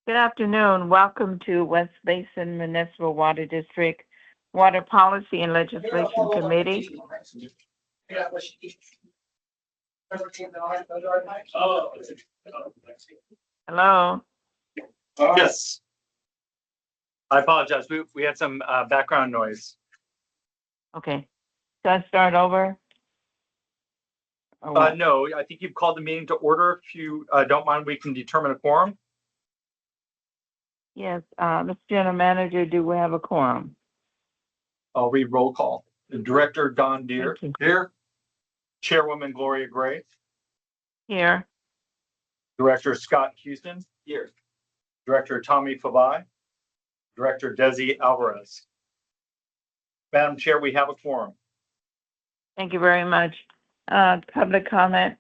Good afternoon. Welcome to West Basin Municipal Water District Water Policy and Legislation Committee. Hello. Yes. I apologize. We had some background noise. Okay. Should I start over? Or what? No, I think you've called the meeting to order. If you don't mind, we can determine a quorum. Yes, Mr. General Manager, do we have a quorum? I'll read roll call. The Director, Don Deere. Thank Here. Chairwoman Gloria Gray. Here. Director Scott Houston. Here. Director Tommy Favai. Director Desi Alvarez. Madam Chair, we have a quorum. Thank you very much. Public comment?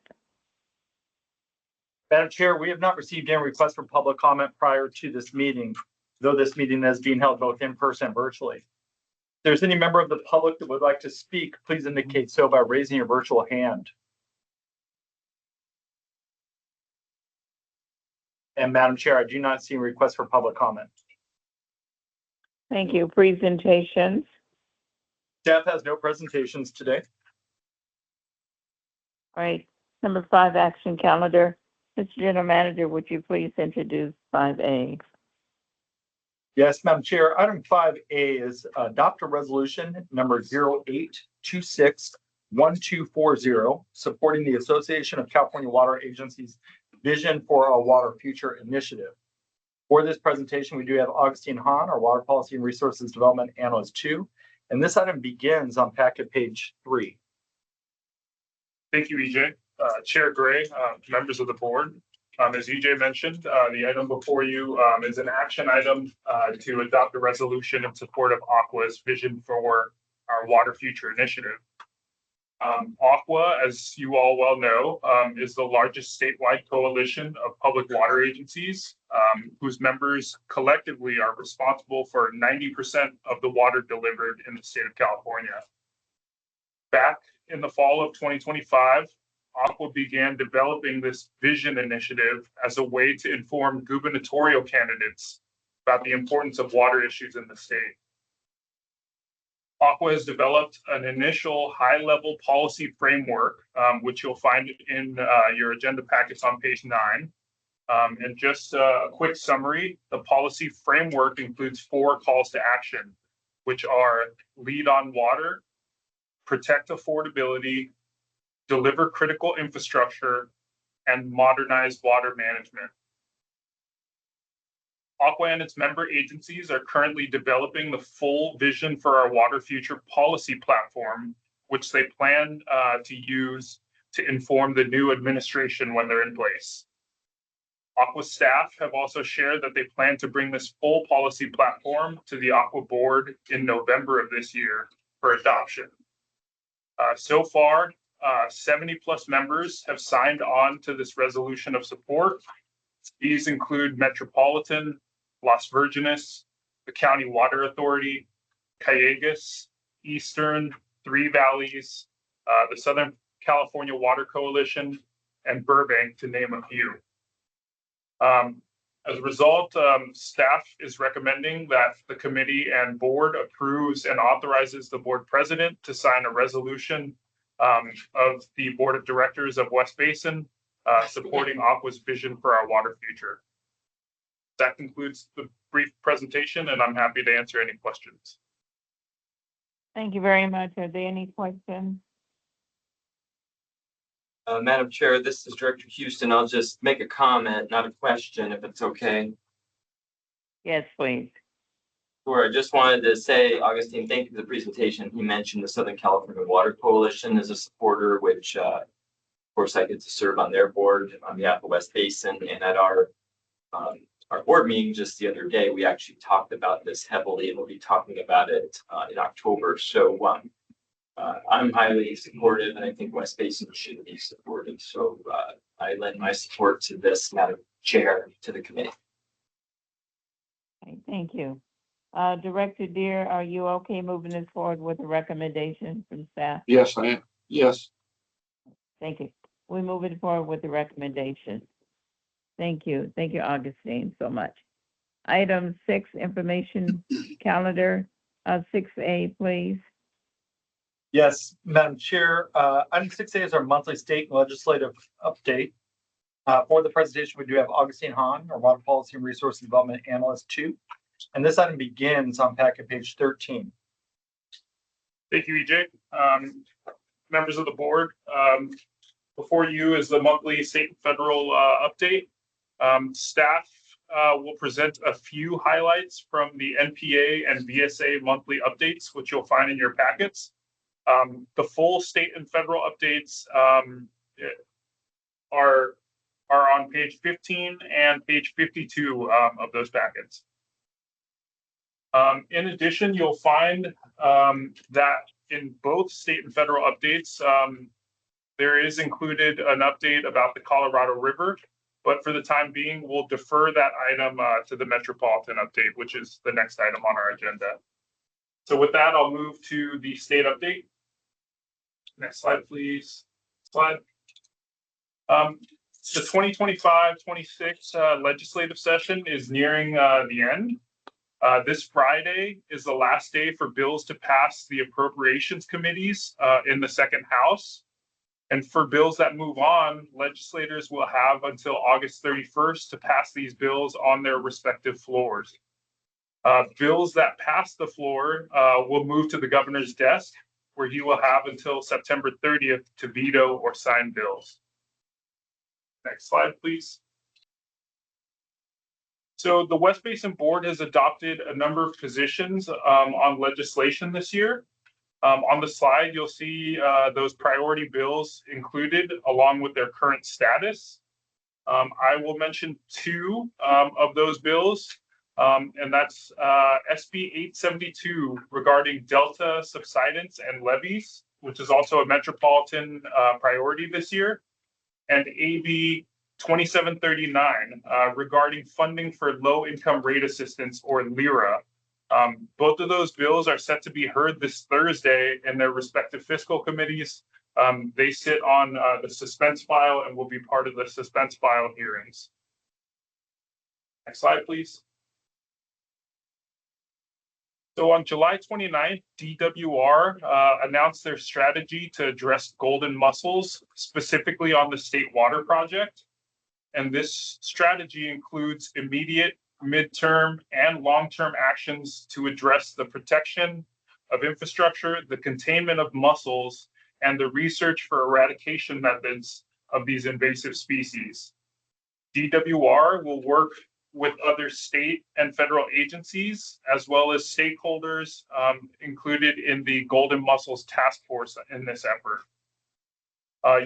Madam Chair, we have not received any requests for public comment prior to this meeting, though this meeting is being held both in person and virtually. If there's any member of the public that would like to speak, please indicate so by raising your virtual hand. And Madam Chair, I do not see a request for public comment. Thank you. Presentations? Staff has no presentations today. All right. Number 5, action calendar. Mr. General Manager, would you please introduce 5A? Yes, Madam Chair. Item 5A is adopt a resolution number 08261240, supporting the Association of California Water Agencies Vision for Our Water Future initiative. For this presentation, we do have Augustine Hahn, our Water Policy and Resources Development Analyst 2, and this item begins on packet page 3. Thank you, EJ. Chair Gray, members of the board. As EJ mentioned, the item before you is an action item to adopt a resolution in support of Aqua's Vision for Our Water Future initiative. Aqua, as you all well know, is the largest statewide coalition of public water agencies whose members collectively are responsible for 90% of the water delivered in the state of California. Back in the fall of 2025, Aqua began developing this vision initiative as a way to inform gubernatorial candidates about the importance of water issues in the state. Aqua has developed an initial high-level policy framework, which you'll find in your agenda packets on page 9. And just a quick summary, the policy framework includes 4 calls to action, which are lead on water, protect affordability, deliver critical infrastructure, and modernize water management. Aqua and its member agencies are currently developing the full Vision for Our Water Future policy platform, which they plan to use to inform the new administration when they're in place. Aqua staff have also shared that they plan to bring this full policy platform to the Aqua board in November of this year for adoption. So far, 70 plus members have signed on to this resolution of support. These include Metropolitan, Las Virgenes, the County Water Authority, Callegas, Eastern, Three Valleys, the Southern California Water Coalition, and Burbank, to name a few. As a result, staff is recommending that the committee and board approves and authorizes the board president to sign a resolution of the board of directors of West Basin supporting Aqua's Vision for Our Water Future. That concludes the brief presentation, and I'm happy to answer any questions. Thank you very much. Are there any questions? Madam Chair, this is Director Houston. I'll just make a comment, not a question, if it's okay. Yes, please. Sure. I just wanted to say, Augustine, thank you for the presentation. He mentioned the Southern California Water Coalition as a supporter, which, of course, I get to serve on their board on behalf of West Basin. And at our board meeting just the other day, we actually talked about this heavily, and we'll be talking about it in October. So I'm highly supportive, and I think West Basin should be supportive. So I lend my support to this, Madam Chair, to the committee. Okay, thank you. Director Deere, are you okay moving this forward with a recommendation from staff? Yes, I am. Yes. Thank you. We move it forward with the recommendation. Thank you. Thank you, Augustine, so much. Item 6, information calendar, 6A, please. Yes, Madam Chair, item 6A is our monthly state and legislative update. For the presentation, we do have Augustine Hahn, our Water Policy and Resource Development Analyst 2. And this item begins on packet page 13. Thank you, EJ. Members of the board, before you is the monthly state and federal update. Staff will present a few highlights from the NPA and VSA monthly updates, which you'll find in your packets. The full state and federal updates are on page 15 and page 52 of those packets. In addition, you'll find that in both state and federal updates, there is included an update about the Colorado River, but for the time being, we'll defer that item to the Metropolitan update, which is the next item on our agenda. So with that, I'll move to the state update. Next slide, please. Slide. The 2025-26 legislative session is nearing the end. This Friday is the last day for bills to pass the appropriations committees in the second house. And for bills that move on, legislators will have until August 31st to pass these bills on their respective floors. Bills that pass the floor will move to the governor's desk, where he will have until September 30th to veto or sign bills. Next slide, please. So the West Basin Board has adopted a number of positions on legislation this year. On the slide, you'll see those priority bills included along with their current status. I will mention two of those bills, and that's SB 872 regarding Delta subsidence and levies, which is also a metropolitan priority this year, and AB 2739 regarding funding for low-income rate assistance, or LIRA. Both of those bills are set to be heard this Thursday in their respective fiscal committees. They sit on the suspense file and will be part of the suspense file hearings. Next slide, please. So on July 29th, DWR announced their strategy to address golden mussels, specifically on the State Water Project. And this strategy includes immediate, midterm, and long-term actions to address the protection of infrastructure, the containment of mussels, and the research for eradication methods of these invasive species. DWR will work with other state and federal agencies, as well as stakeholders included in the Golden Mussels Task Force in this effort.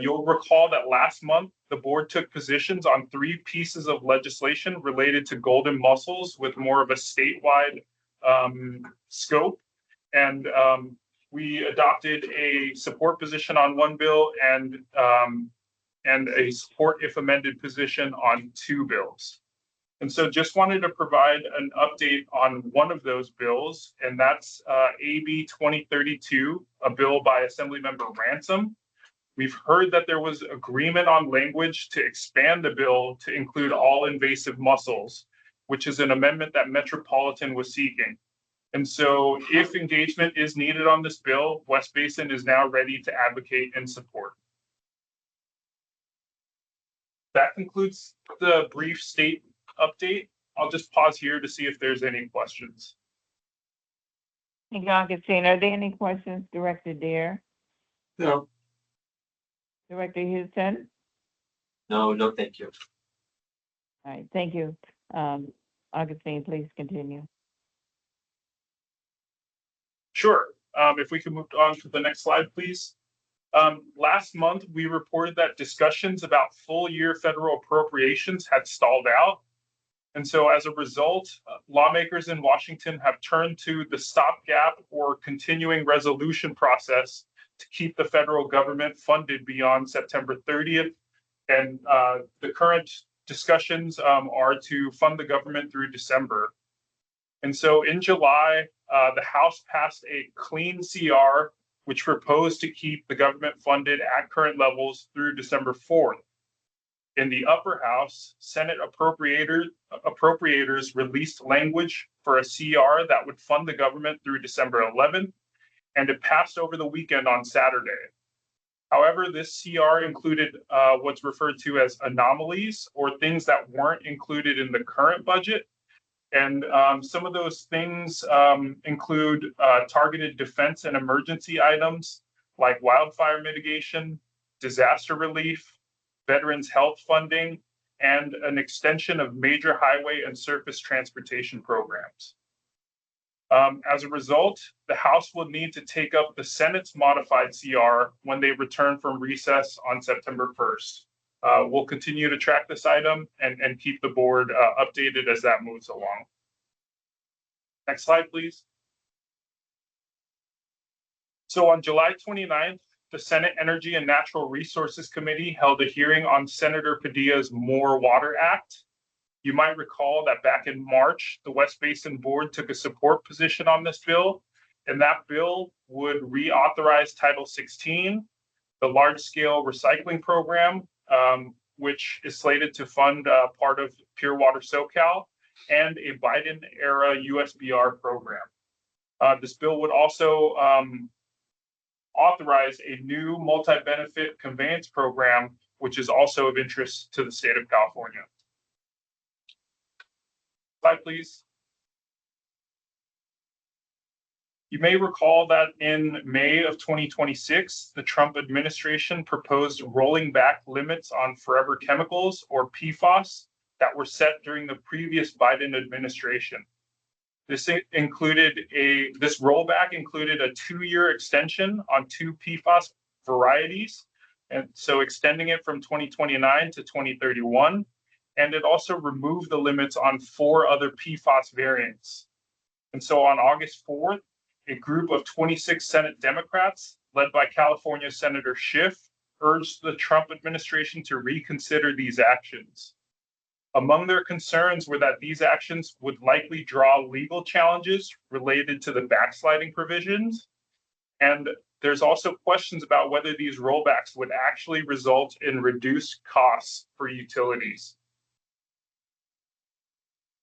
You'll recall that last month, the board took positions on 3 pieces of legislation related to golden mussels with more of a statewide scope. And we adopted a support position on one bill and a support if amended position on 2 bills. And so just wanted to provide an update on one of those bills, and that's AB 2032, a bill by Assemblymember Ransom. We've heard that there was agreement on language to expand the bill to include all invasive mussels, which is an amendment that Metropolitan was seeking. And so if engagement is needed on this bill, West Basin is now ready to advocate and support. That concludes the brief state update. I'll just pause here to see if there's any questions. Thank you, Augustine. Are there any questions, Director Dare? No. Director Houston? No, thank you. All right, thank you. Augustine, please continue. Sure. If we can move on to the next slide, please. Last month, we reported that discussions about full-year federal appropriations had stalled out. And so as a result, lawmakers in Washington have turned to the stopgap or continuing resolution process to keep the federal government funded beyond September 30th. And the current discussions are to fund the government through December. And so in July, the House passed a clean CR, which proposed to keep the government funded at current levels through December 4th. In the upper house, Senate appropriators released language for a CR that would fund the government through December 11th, and it passed over the weekend on Saturday. However, this CR included what's referred to as anomalies, or things that weren't included in the current budget. And some of those things include targeted defense and emergency items like wildfire mitigation, disaster relief, veterans health funding, and an extension of major highway and surface transportation programs. As a result, the House will need to take up the Senate's modified CR when they return from recess on September 1st. We'll continue to track this item and keep the board updated as that moves along. Next slide, please. So on July 29th, the Senate Energy and Natural Resources Committee held a hearing on Senator Padilla's More Water Act. You might recall that back in March, the West Basin Board took a support position on this bill, and that bill would reauthorize Title 16, the large-scale recycling program, which is slated to fund part of Pure Water SoCal, and a Biden-era USBR program. This bill would also authorize a new multi-benefit conveyance program, which is also of interest to the state of California. Slide, please. You may recall that in May of 2026, the Trump administration proposed rolling back limits on forever chemicals, or PFAS, that were set during the previous Biden administration. This rollback included a 2-year extension on 2 PFAS varieties, and so extending it from 2029 to 2031. And it also removed the limits on 4 other PFAS variants. And so on August 4th, a group of 26 Senate Democrats, led by California Senator Schiff, urged the Trump administration to reconsider these actions. Among their concerns were that these actions would likely draw legal challenges related to the backsliding provisions. And there's also questions about whether these rollbacks would actually result in reduced costs for utilities.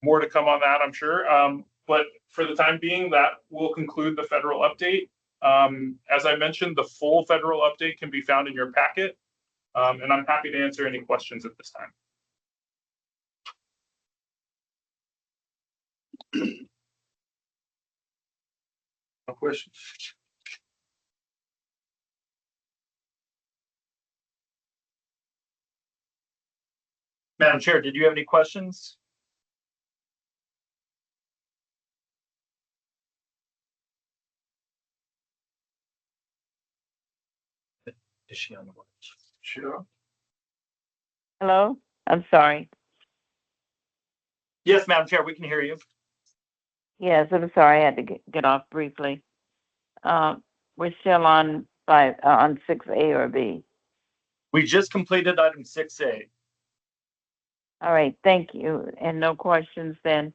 More to come on that, I'm sure. But for the time being, that will conclude the federal update. As I mentioned, the full federal update can be found in your packet, and I'm happy to answer any questions at this time. No questions. Madam Chair, did you have any questions? Is she on the board? Sure. Hello? I'm sorry. Yes, Madam Chair, we can hear you. Yes, I'm sorry. I had to get off briefly. We're still on 6A or B. We just completed item 6A. All right, thank you. And no questions then?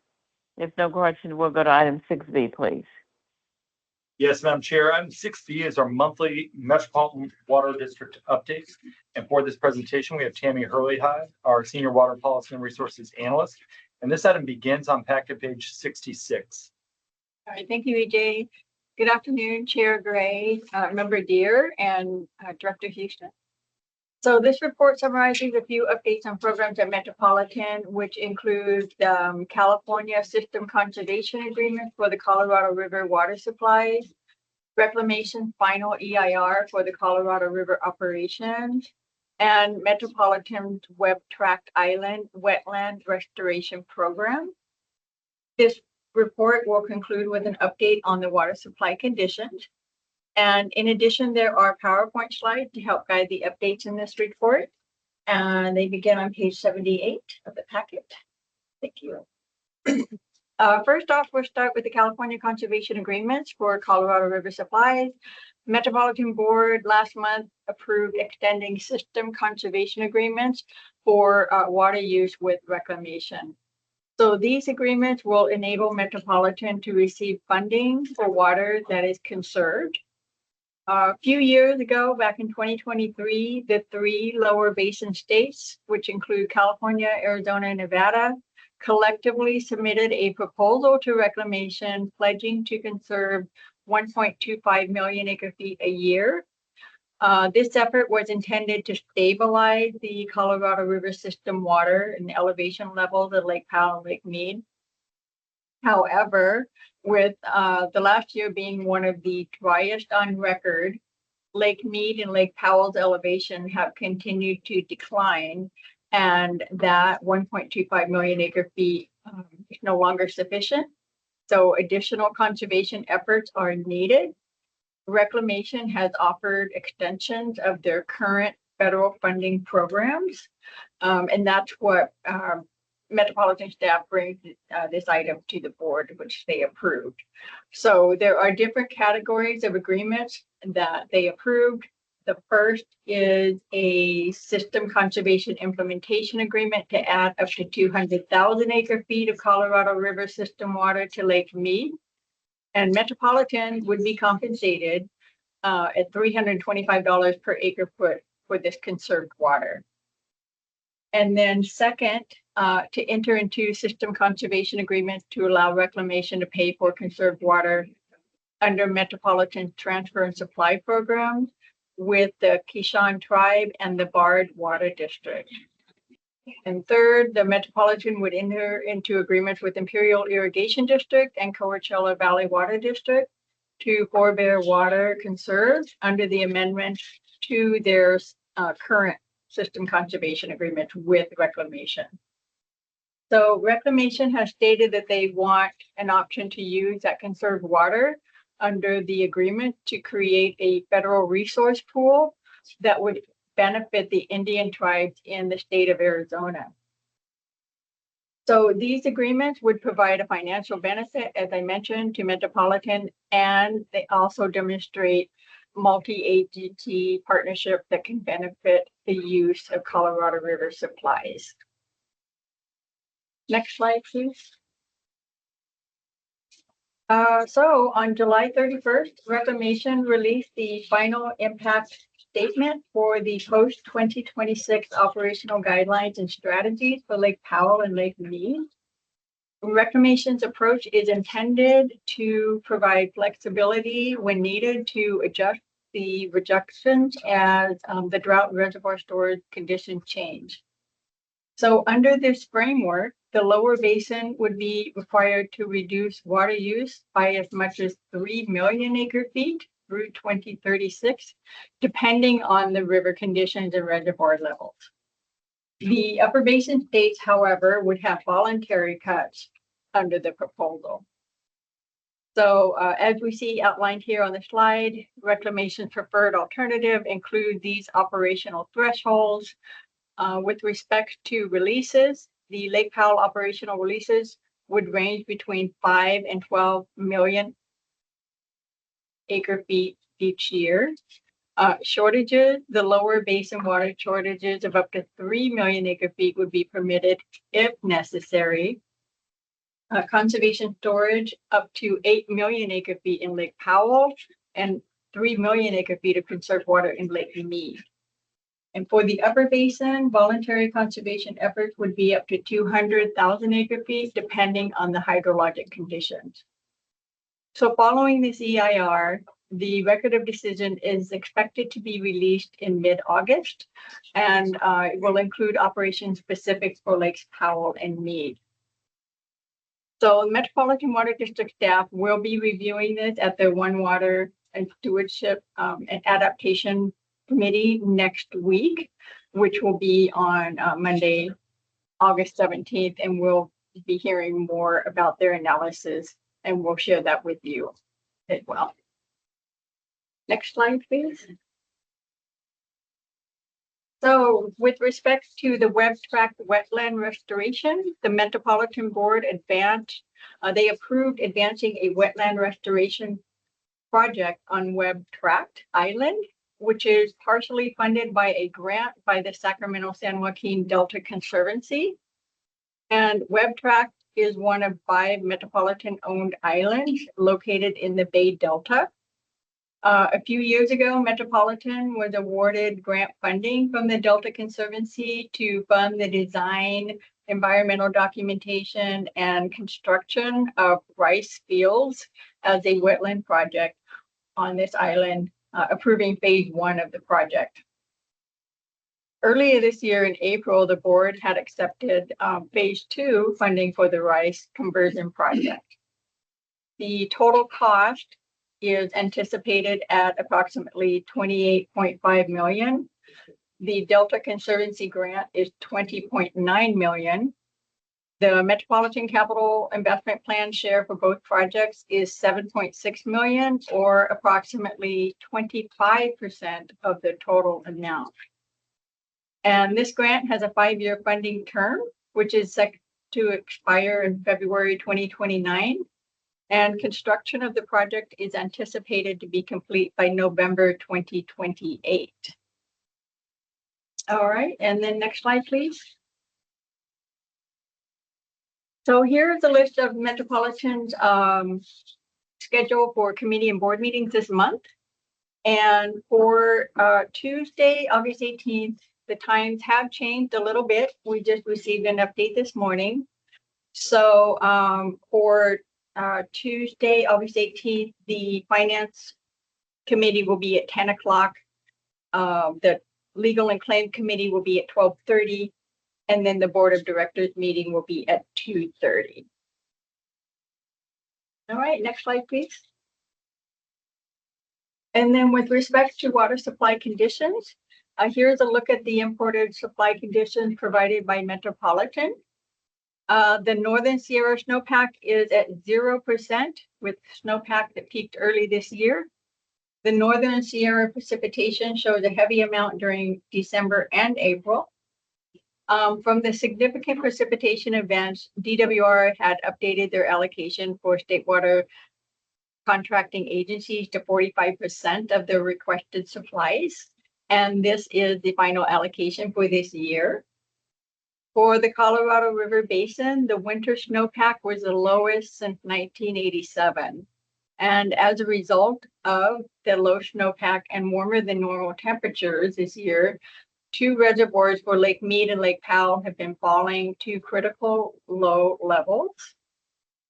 If no questions, we'll go to item 6B, please. Yes, Madam Chair. Item 6B is our monthly Metropolitan Water District update. And for this presentation, we have Tammy Hurley-High, our Senior Water Policy and Resources Analyst. And this item begins on packet page 66. All right, thank you, EJ. Good afternoon, Chair Gray, Member Deere, and Director Houston. So this report summarizes a few updates on programs at Metropolitan, which include California System Conservation Agreement for the Colorado River water supplies, Reclamation Final EIR for the Colorado River operations, and Metropolitan's Web Tract Island Wetland Restoration Program. This report will conclude with an update on the water supply conditions. And in addition, there are PowerPoint slides to help guide the updates in this report. And they begin on page 78 of the packet. Thank you. First off, we'll start with the California Conservation Agreements for Colorado River supplies. Metropolitan Board last month approved extending system conservation agreements for water use with reclamation. So these agreements will enable Metropolitan to receive funding for water that is conserved. A few years ago, back in 2023, the three lower basin states, which include California, Arizona, and Nevada, collectively submitted a proposal to reclamation pledging to conserve 1.25 million acre feet a year. This effort was intended to stabilize the Colorado River system water and elevation levels of Lake Powell and Lake Mead. However, with the last year being one of the driest on record, Lake Mead and Lake Powell's elevation have continued to decline, and that 1.25 million acre feet is no longer sufficient. So additional conservation efforts are needed. Reclamation has offered extensions of their current federal funding programs, and that's what Metropolitan staff brings this item to the board, which they approved. So there are different categories of agreements that they approved. The first is a system conservation implementation agreement to add up to 200,000 acre feet of Colorado River system water to Lake Mead. And Metropolitan would be compensated at $325 per acre foot for this conserved water. And then second, to enter into system conservation agreements to allow reclamation to pay for conserved water under Metropolitan Transfer and Supply Program with the Kishan Tribe and the Bard Water District. And third, the Metropolitan would enter into agreements with Imperial Irrigation District and Coachella Valley Water District to forbear water conserved under the amendment to their current system conservation agreement with Reclamation. So Reclamation has stated that they want an option to use that conserved water under the agreement to create a federal resource pool that would benefit the Indian tribes in the state of Arizona. So these agreements would provide a financial benefit, as I mentioned, to Metropolitan, and they also demonstrate multi-agency partnership that can benefit the use of Colorado River supplies. Next slide, please. So on July 31st, Reclamation released the final impact statement for the post-2026 operational guidelines and strategies for Lake Powell and Lake Mead. Reclamation's approach is intended to provide flexibility when needed to adjust the reductions as the drought and reservoir storage conditions change. So under this framework, the lower basin would be required to reduce water use by as much as 3 million acre feet through 2036, depending on the river conditions and reservoir levels. The upper basin states, however, would have voluntary cuts under the proposal. So as we see outlined here on the slide, Reclamation's preferred alternative include these operational thresholds. With respect to releases, the Lake Powell operational releases would range between 5 and 12 million acre feet each year. Shortages, the lower basin water shortages of up to 3 million acre feet would be permitted if necessary. Conservation storage up to 8 million acre feet in Lake Powell and 3 million acre feet of conserved water in Lake Mead. And for the upper basin, voluntary conservation efforts would be up to 200,000 acre feet, depending on the hydrologic conditions. So following this EIR, the record of decision is expected to be released in mid-August, and it will include operations specific for Lakes Powell and Mead. So Metropolitan Water District staff will be reviewing this at their One Water and Stewardship and Adaptation Committee next week, which will be on Monday, August 17th, and we'll be hearing more about their analysis, and we'll share that with you as well. Next slide, please. So with respect to the Webb Tract wetland restoration, the Metropolitan Board they approved advancing a wetland restoration project on Webb Tract Island, which is partially funded by a grant by the Sacramento San Joaquin Delta Conservancy. And Webb Tract is one of 5 Metropolitan-owned islands located in the Bay Delta. A few years ago, Metropolitan was awarded grant funding from the Delta Conservancy to fund the design, environmental documentation, and construction of rice fields as a wetland project on this island, approving phase 1 of the project. Earlier this year in April, the board had accepted phase 2 funding for the rice conversion project. The total cost is anticipated at approximately $28.5 million. The Delta Conservancy grant is $20.9 million. The Metropolitan Capital Investment Plan share for both projects is $7.6 million, or approximately 25% of the total amount. And this grant has a 5-year funding term, which is set to expire in February 2029. And construction of the project is anticipated to be complete by November 2028. All right, and then next slide, please. So here's the list of Metropolitan's schedule for committee and board meetings this month. And for Tuesday, August 18th, the times have changed a little bit. We just received an update this morning. So for Tuesday, August 18th, the Finance Committee will be at 10 o'clock. The Legal and Claim Committee will be at 12:30. And then the Board of Directors meeting will be at 2:30. All right, next slide, please. And then with respect to water supply conditions, here's a look at the imported supply conditions provided by Metropolitan. The Northern Sierra snowpack is at 0%, with snowpack that peaked early this year. The Northern Sierra precipitation shows a heavy amount during December and April. From the significant precipitation events, DWR had updated their allocation for state water contracting agencies to 45% of their requested supplies. And this is the final allocation for this year. For the Colorado River Basin, the winter snowpack was the lowest since 1987. And as a result of the low snowpack and warmer than normal temperatures this year, 2 reservoirs for Lake Mead and Lake Powell have been falling to critical low levels.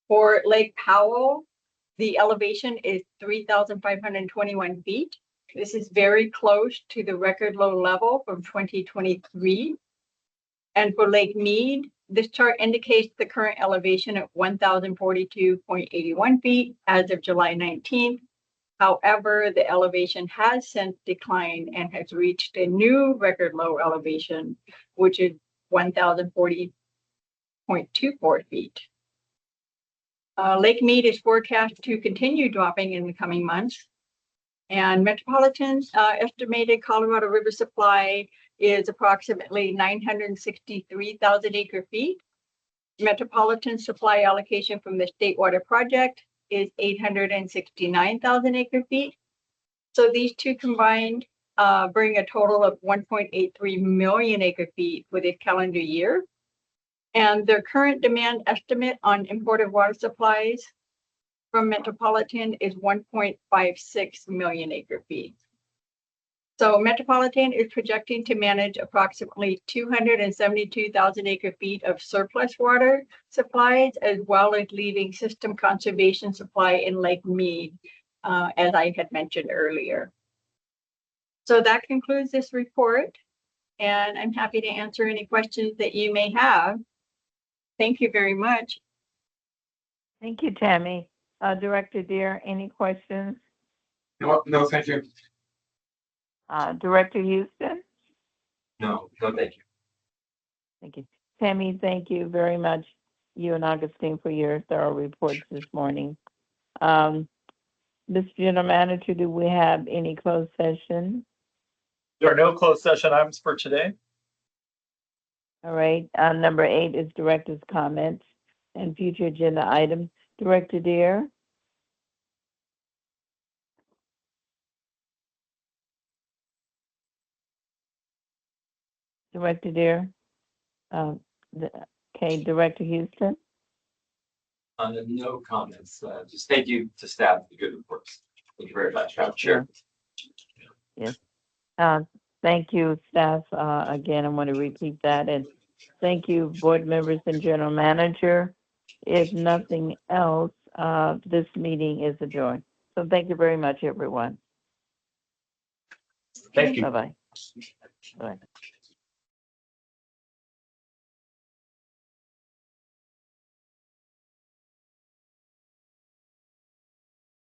For Lake Powell, the elevation is 3,521 feet. This is very close to the record low level from 2023. And for Lake Mead, this chart indicates the current elevation at 1,042.81 feet as of July 19th. However, the elevation has since declined and has reached a new record low elevation, which is 1,040.24 feet. Lake Mead is forecast to continue dropping in the coming months. And Metropolitan's estimated Colorado River supply is approximately 963,000 acre feet. Metropolitan supply allocation from the State Water Project is 869,000 acre feet. So these two combined bring a total of 1.83 million acre feet for this calendar year. And their current demand estimate on imported water supplies from Metropolitan is 1.56 million acre feet. So Metropolitan is projecting to manage approximately 272,000 acre feet of surplus water supplies, as well as leaving system conservation supply in Lake Mead, as I had mentioned earlier. So that concludes this report, and I'm happy to answer any questions that you may have. Thank you very much. Thank you, Tammy. Director Deere, any questions? No, thank you. Director Houston? No, thank you. Thank you. Tammy, thank you very much, you and Augustine, for your thorough reports this morning. Mr. General Manager, do we have any closed session? There are no closed session items for today. All right. Number 8 is director's comments and future agenda items. Director Deere? Director Deere? Okay, Director Houston? No comments. Just thank you to staff for the good reports. Thank you very much, Madam Chair. Thank you, staff. Again, I want to repeat that, and thank you, board members and general manager. If nothing else, this meeting is adjourned. So thank you very much, everyone. Thank you. Bye-bye. Bye.